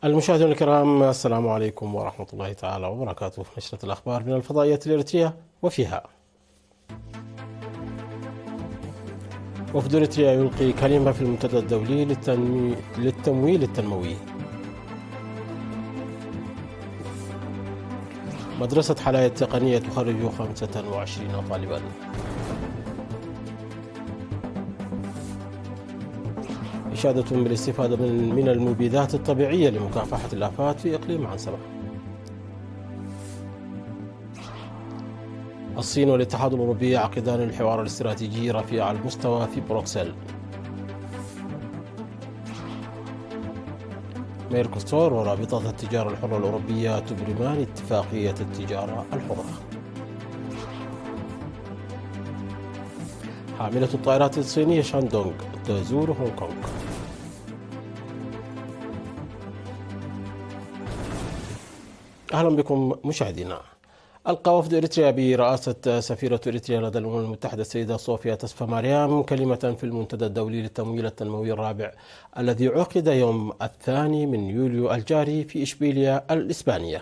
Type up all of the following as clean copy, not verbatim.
المشاهدون الكرام، السلام عليكم ورحمة الله تعالى وبركاته. نشرة الأخبار من الفضائية الإريترية، وفيها: وفد إريتريا يلقي كلمة في المنتدى الدولي للتمويل التنموي. مدرسة حلايا التقنية تخرج 25 طالبا. إشادة بالاستفادة من المبيدات الطبيعية لمكافحة الآفات في إقليم عنسبة. الصين والاتحاد الأوروبي يعقدان الحوار الاستراتيجي رفيع المستوى في بروكسل. ميركوسور ورابطة التجارة الحرة الأوروبية تبرمان اتفاقية التجارة الحرة. حاملة الطائرات الصينية شاندونغ تزور هونغ كونغ. أهلا بكم مشاهدينا. ألقى وفد إريتريا برئاسة سفيرة إريتريا لدى الأمم المتحدة السيدة صوفيا تسفماريام كلمة في المنتدى الدولي للتمويل التنموي الرابع الذي عقد يوم 2 يوليو الجاري في إشبيلية الإسبانية.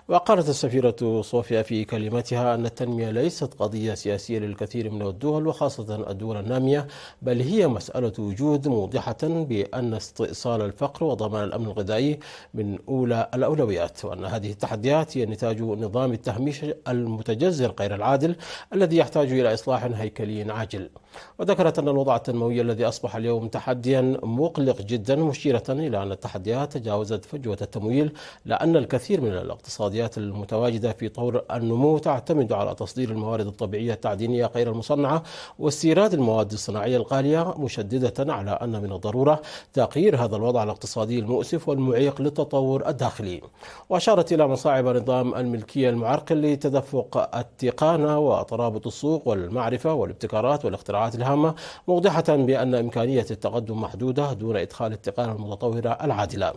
وقالت السفيرة صوفيا في كلمتها أن التنمية ليست قضية سياسية للكثير من الدول وخاصة الدول النامية، بل هي مسألة وجود، موضحة بأن استئصال الفقر وضمان الأمن الغذائي من أولى الأولويات، وأن هذه التحديات هي نتاج نظام التهميش المتجذر غير العادل الذي يحتاج إلى إصلاح هيكلي عاجل. وذكرت أن الوضع التنموي الذي أصبح اليوم تحديا مقلق جدا، مشيرة إلى أن التحديات تجاوزت فجوة التمويل، لأن الكثير من الاقتصاديات المتواجدة في طور النمو تعتمد على تصدير الموارد الطبيعية التعدينية غير المصنعة واستيراد المواد الصناعية الغالية، مشددة على أن من الضرورة تغيير هذا الوضع الاقتصادي المؤسف والمعيق للتطور الداخلي. وأشارت إلى مصاعب نظام الملكية المعرقل لتدفق التقانة وترابط السوق والمعرفة والابتكارات والاختراعات الهامة، موضحة بأن إمكانية التقدم محدودة دون إدخال التقانة المتطورة العادلة.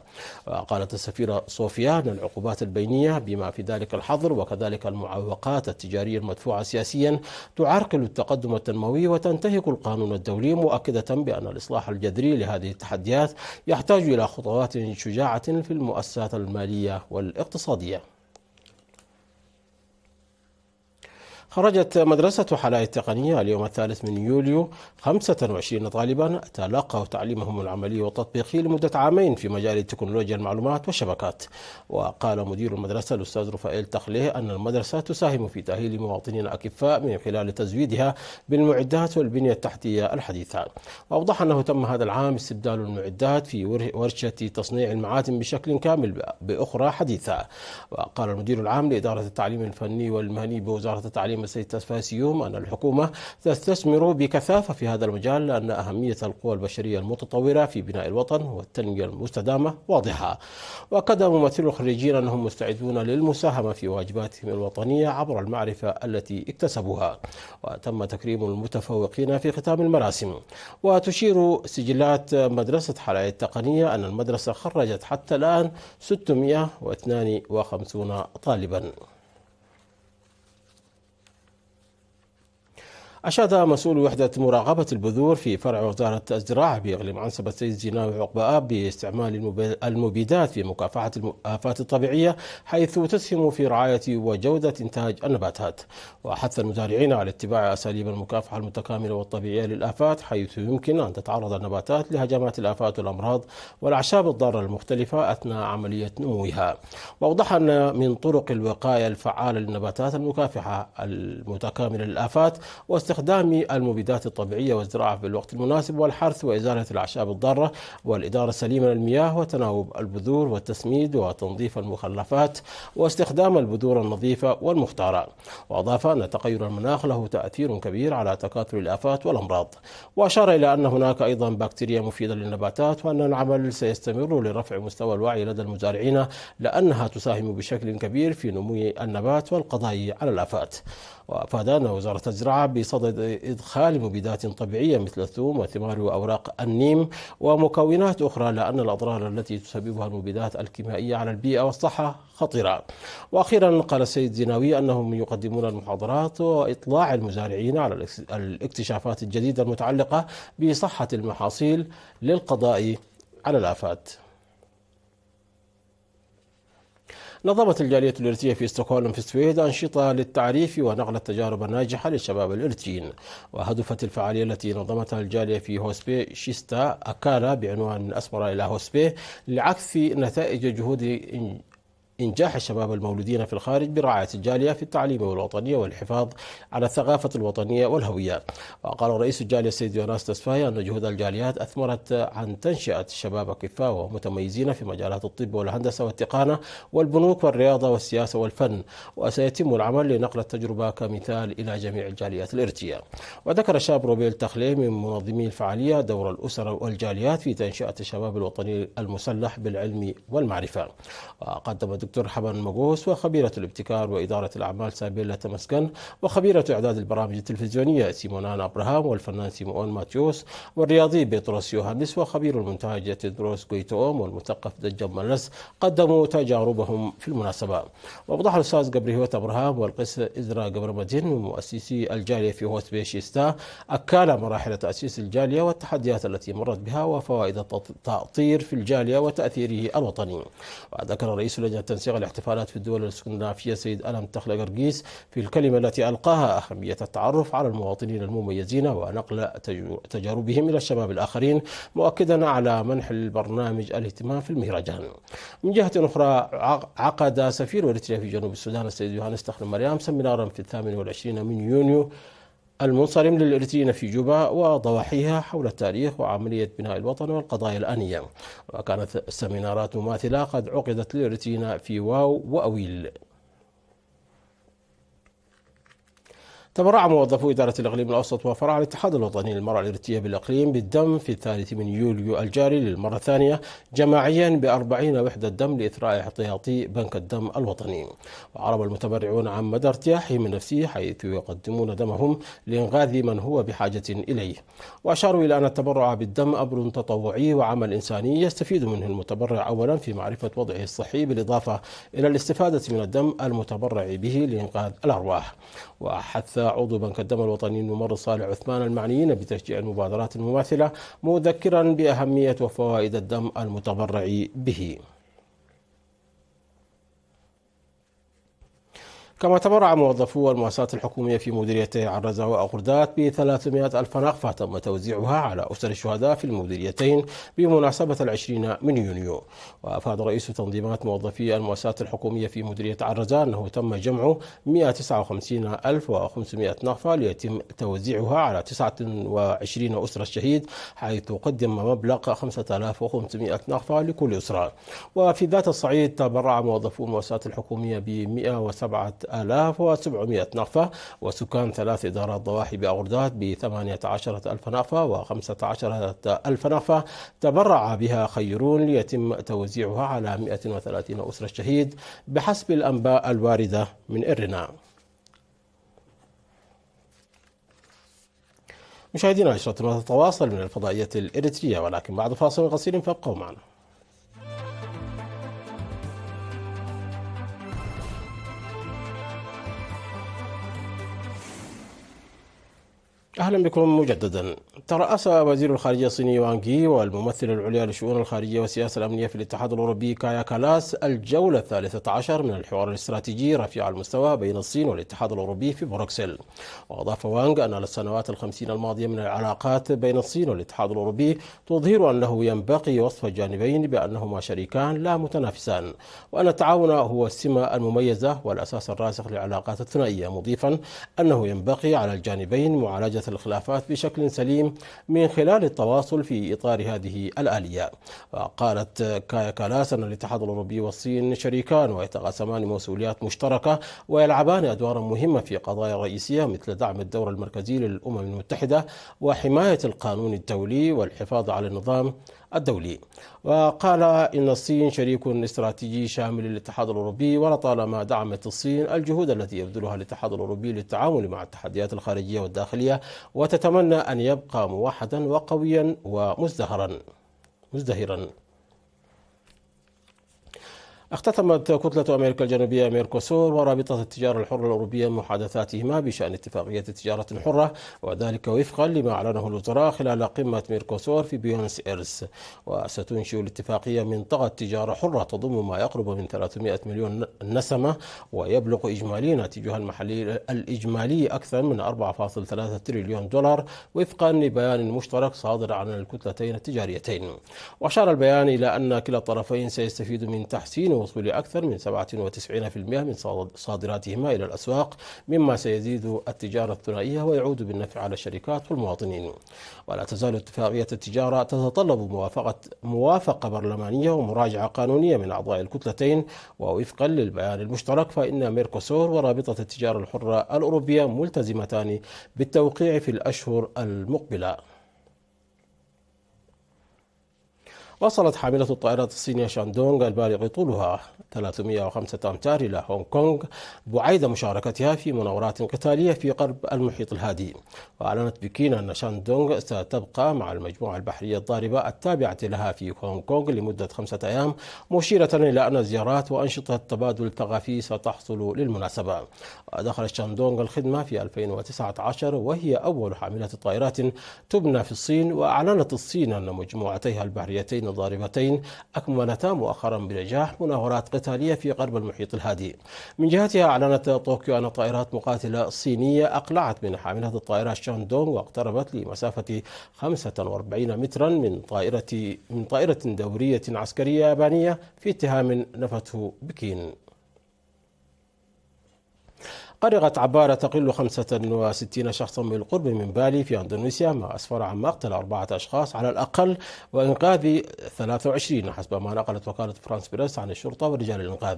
وقالت السفيرة صوفيا أن العقوبات البينية بما في ذلك الحظر وكذلك المعوقات التجارية المدفوعة سياسيا تعرقل التقدم التنموي وتنتهك القانون الدولي، مؤكدة بأن الإصلاح الجذري لهذه التحديات يحتاج إلى خطوات شجاعة في المؤسسات المالية والاقتصادية. خرجت مدرسة حلايا التقنية اليوم 3 يوليو 25 طالبا تلقوا تعليمهم العملي والتطبيقي لمدة عامين في مجال تكنولوجيا المعلومات والشبكات. وقال مدير المدرسة الأستاذ رفائيل تخليه أن المدرسة تساهم في تأهيل مواطنين أكفاء من خلال تزويدها بالمعدات والبنية التحتية الحديثة. وأوضح أنه تم هذا العام استبدال المعدات في ورشة تصنيع المعاتم بشكل كامل بأخرى حديثة. وقال المدير العام لإدارة التعليم الفني والمهني بوزارة التعليم السيد تسفاسيوم أن الحكومة تستثمر بكثافة في هذا المجال، لأن أهمية القوى البشرية المتطورة في بناء الوطن والتنمية المستدامة واضحة. وأكد ممثل الخريجين أنهم مستعدون للمساهمة في واجباتهم الوطنية عبر المعرفة التي اكتسبوها. وتم تكريم المتفوقين في ختام المراسم. وتشير سجلات مدرسة حلايا التقنية أن المدرسة خرجت حتى الآن 652 طالبا. أشاد مسؤول وحدة مراقبة البذور في فرع وزارة الزراعة بإقليم عنسبة السيد زيناوي عقبة آب باستعمال المبيدات في مكافحة الآفات الطبيعية، حيث تسهم في رعاية وجودة إنتاج النباتات. وحث المزارعين على اتباع أساليب المكافحة المتكاملة والطبيعية للآفات، حيث يمكن أن تتعرض النباتات لهجمات الآفات والأمراض والأعشاب الضارة المختلفة أثناء عملية نموها. وأوضح أن من طرق الوقاية الفعالة للنباتات المكافحة المتكاملة للآفات واستخدام المبيدات الطبيعية والزراعة في الوقت المناسب والحرث وإزالة الأعشاب الضارة والإدارة السليمة للمياه وتناوب البذور والتسميد وتنظيف المخلفات واستخدام البذور النظيفة والمختارة. وأضاف أن تغير المناخ له تأثير كبير على تكاثر الآفات والأمراض. وأشار إلى أن هناك أيضا بكتيريا مفيدة للنباتات، وأن العمل سيستمر لرفع مستوى الوعي لدى المزارعين، لأنها تساهم بشكل كبير في نمو النبات والقضاء على الآفات. وأفاد أن وزارة الزراعة بصدد إدخال مبيدات طبيعية مثل الثوم وثمار وأوراق النيم ومكونات أخرى، لأن الأضرار التي تسببها المبيدات الكيميائية على البيئة والصحة خطيرة. وأخيرا قال السيد زيناوي أنهم يقدمون المحاضرات وإطلاع المزارعين على الاكتشافات الجديدة المتعلقة بصحة المحاصيل للقضاء على الآفات. نظمت الجالية الإريترية في ستوكهولم في السويد أنشطة للتعريف ونقل التجارب الناجحة للشباب الإريتريين. وهدفت الفعالية التي نظمتها الجالية في هوسبي شيستا أكالا بعنوان من أسمر إلى هوسبي لعكس نتائج جهود إنجاح الشباب المولودين في الخارج برعاية الجالية في التعليم والوطنية والحفاظ على الثقافة الوطنية والهوية. وقال رئيس الجالية السيد يوناس تسفاي أن جهود الجاليات أثمرت عن تنشئة شباب كفاء ومتميزين في مجالات الطب والهندسة والتقنية والبنوك والرياضة والسياسة والفن، وسيتم العمل لنقل التجربة كمثال إلى جميع الجاليات الإريترية. وذكر الشاب روبيل تخلي من منظمي الفعالية دور الأسر والجاليات في تنشئة الشباب الوطني المسلح بالعلم والمعرفة. وقدم الدكتور حبن مقوس وخبيرة الابتكار وإدارة الأعمال سابيلا تمسكن وخبيرة إعداد البرامج التلفزيونية سيمونان أبراهام والفنان سيمون ماتيوس والرياضي بطرس يوهانس وخبير المونتاج تدروس جويتوم والمثقف دجم ملس قدموا تجاربهم في المناسبة. وأوضح الأستاذ قبريهوت أبراهام والقس إزرا قبر مدين من مؤسسي الجالية في هوسبي شيستا أكال مراحل تأسيس الجالية والتحديات التي مرت بها وفوائد التأطير في الجالية وتأثيره الوطني. وذكر رئيس لجنة تنسيق الاحتفالات في الدول الاسكندنافية سيد ألم تخلق قرقيس في الكلمة التي ألقاها أهمية التعرف على المواطنين المميزين ونقل تجاربهم إلى الشباب الآخرين، مؤكدا على منح البرنامج الاهتمام في المهرجان. من جهة أخرى عقد سفير إريتريا في جنوب السودان السيد يوهانس تخل مريم سمينارا في 28 من يونيو المنصرم للإريتريين في جوبا وضواحيها حول التاريخ وعملية بناء الوطن والقضايا الآنية. وكانت السمينارات مماثلة قد عقدت للإريتريين في واو وأويل. تبرع موظفو إدارة الإقليم الأوسط وفرع الاتحاد الوطني للمرأة الإريترية بالإقليم بالدم في 3 من يوليو الجاري للمرة الثانية جماعيا ب40 وحدة دم لإثراء احتياطي بنك الدم الوطني. وعرب المتبرعون عن مدى ارتياحهم النفسي حيث يقدمون دمهم لإنقاذ من هو بحاجة إليه. وأشاروا إلى أن التبرع بالدم أمر تطوعي وعمل إنساني يستفيد منه المتبرع أولا في معرفة وضعه الصحي بالإضافة إلى الاستفادة من الدم المتبرع به لإنقاذ الأرواح. وحث عضو بنك الدم الوطني الممرض صالح عثمان المعنيين بتشجيع المبادرات المماثلة مذكرا بأهمية وفوائد الدم المتبرع به. كما تبرع موظفو المؤسسات الحكومية في مديريتي عرزة وأغردات ب300 ألف نقفة تم توزيعها على أسر الشهداء في المديريتين بمناسبة 20 من يونيو. وأفاد رئيس تنظيمات موظفي المؤسسات الحكومية في مديرية عرزة أنه تم جمع 159,500 نقفة ليتم توزيعها على 29 أسرة الشهيد، حيث قدم مبلغ 5,500 نقفة لكل أسرة. وفي ذات الصعيد تبرع موظفو المؤسسات الحكومية ب 107,700 نقفة، وسكان 3 إدارات ضواحي بأغردات ب18 ألف نقفة و15 ألف نقفة تبرع بها خيرون ليتم توزيعها على 130 أسرة الشهيد بحسب الأنباء الواردة من إرنا. مشاهدينا نشرتنا تتواصل من الفضائية الإريترية، ولكن بعد فاصل قصير فابقوا معنا. أهلا بكم مجددا. ترأس وزير الخارجية الصيني وانغ يي والممثلة العليا للشؤون الخارجية والسياسة الأمنية في الاتحاد الأوروبي كايا كالاس الجولة 13 من الحوار الاستراتيجي رفيع المستوى بين الصين والاتحاد الأوروبي في بروكسل. وأضاف وانغ أن السنوات 50 الماضية من العلاقات بين الصين والاتحاد الأوروبي تظهر أنه ينبغي وصف الجانبين بأنهما شريكان لا متنافسان، وأن التعاون هو السمة المميزة والأساس الراسخ للعلاقات الثنائية، مضيفا أنه ينبغي على الجانبين معالجة الخلافات بشكل سليم من خلال التواصل في إطار هذه الآلية. وقالت كايا كالاس أن الاتحاد الأوروبي والصين شريكان ويتقاسمان مسؤوليات مشتركة ويلعبان أدوارا مهمة في قضايا رئيسية مثل دعم الدور المركزي للأمم المتحدة وحماية القانون الدولي والحفاظ على النظام الدولي. وقال إن الصين شريك استراتيجي شامل للاتحاد الأوروبي، ولطالما دعمت الصين الجهود التي يبذلها الاتحاد الأوروبي للتعامل مع التحديات الخارجية والداخلية، وتتمنى أن يبقى موحدا وقويا ومزدهرا. اختتمت كتلة أمريكا الجنوبية ميركوسور ورابطة التجارة الحرة الأوروبية محادثاتهما بشأن اتفاقية تجارة حرة، وذلك وفقا لما أعلنه الوزراء خلال قمة ميركوسور في بيونس إيرس. وستنشئ الاتفاقية منطقة تجارة حرة تضم ما يقرب من 300 مليون نسمة، ويبلغ إجمالي ناتجها المحلي الإجمالي أكثر من 4.3 تريليون دولار وفقا لبيان مشترك صادر عن الكتلتين التجاريتين. وأشار البيان إلى أن كلا الطرفين سيستفيد من تحسين وصول أكثر من 97% من صادراتهما إلى الأسواق، مما سيزيد التجارة الثنائية ويعود بالنفع على الشركات والمواطنين. ولا تزال اتفاقية التجارة تتطلب موافقة برلمانية ومراجعة قانونية من أعضاء الكتلتين. ووفقا للبيان المشترك فإن ميركوسور ورابطة التجارة الحرة الأوروبية ملتزمتان بالتوقيع في الأشهر المقبلة. وصلت حاملة الطائرات الصينية شاندونغ البالغ طولها 305 أمتار إلى هونغ كونغ بعيد مشاركتها في مناورات قتالية في قرب المحيط الهادي. وأعلنت بكين أن شاندونغ ستبقى مع المجموعة البحرية الضاربة التابعة لها في هونغ كونغ لمدة 5 أيام، مشيرة إلى أن زيارات وأنشطة التبادل الثقافي ستحصل للمناسبة. ودخلت شاندونغ الخدمة في 2019 وهي أول حاملة طائرات تبنى في الصين. وأعلنت الصين أن مجموعتيها البحريتين الضاربتين أكملتا مؤخرا بنجاح مناورات قتالية في قرب المحيط الهادي. من جهتها أعلنت طوكيو أن طائرات مقاتلة صينية أقلعت من حاملة الطائرات شاندونغ واقتربت لمسافة 45 مترا من طائرة دورية عسكرية يابانية في اتهام نفته بكين. غرقت عبارة تقل 65 شخصا بالقرب من بالي في أندونيسيا، ما أسفر عن مقتل 4 أشخاص على الأقل وإنقاذ 23 حسب ما نقلت وكالة فرانس بريس عن الشرطة ورجال الإنقاذ.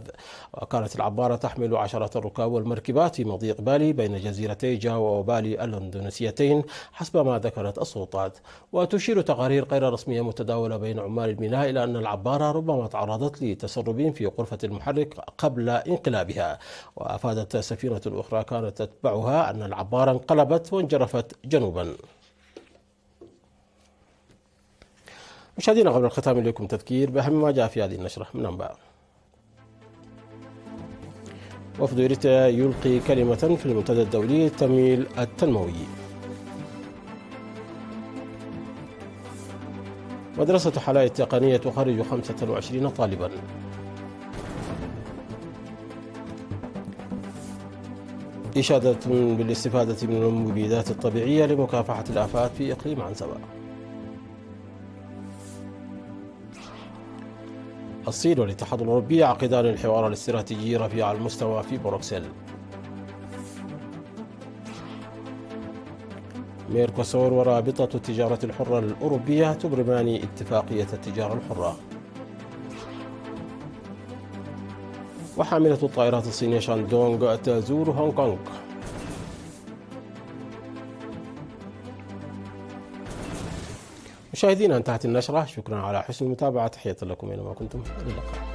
وكانت العبارة تحمل عشرات الركاب والمركبات في مضيق بالي بين جزيرتي جاوا وبالي الأندونيسيتين حسب ما ذكرت السلطات. وتشير تقارير غير رسمية متداولة بين عمال الميناء إلى أن العبارة ربما تعرضت لتسرب في غرفة المحرك قبل انقلابها. وأفادت سفينة الأخرى كانت تتبعها أن العبارة انقلبت وانجرفت جنوبا. مشاهدينا، قبل الختام إليكم تذكير بأهم ما جاء في هذه النشرة من أنباء. وفد إريتريا يلقي كلمة في المنتدى الدولي للتمويل التنموي. مدرسة حلاء التقنية تخرج 25 طالبا. إشادة بالاستفادة من المبيدات الطبيعية لمكافحة الآفات في إقليم عنزبة. الصين والاتحاد الأوروبي يعقدان الحوار الاستراتيجي رفيع المستوى في بروكسل. ميركوسور ورابطة التجارة الحرة الأوروبية تبرمان اتفاقية التجارة الحرة. وحاملة الطائرات الصينية شاندونغ تزور هونغ كونغ. مشاهدينا، انتهت النشرة. شكرا على حسن المتابعة. تحية لكم أينما كنتم. إلى اللقاء.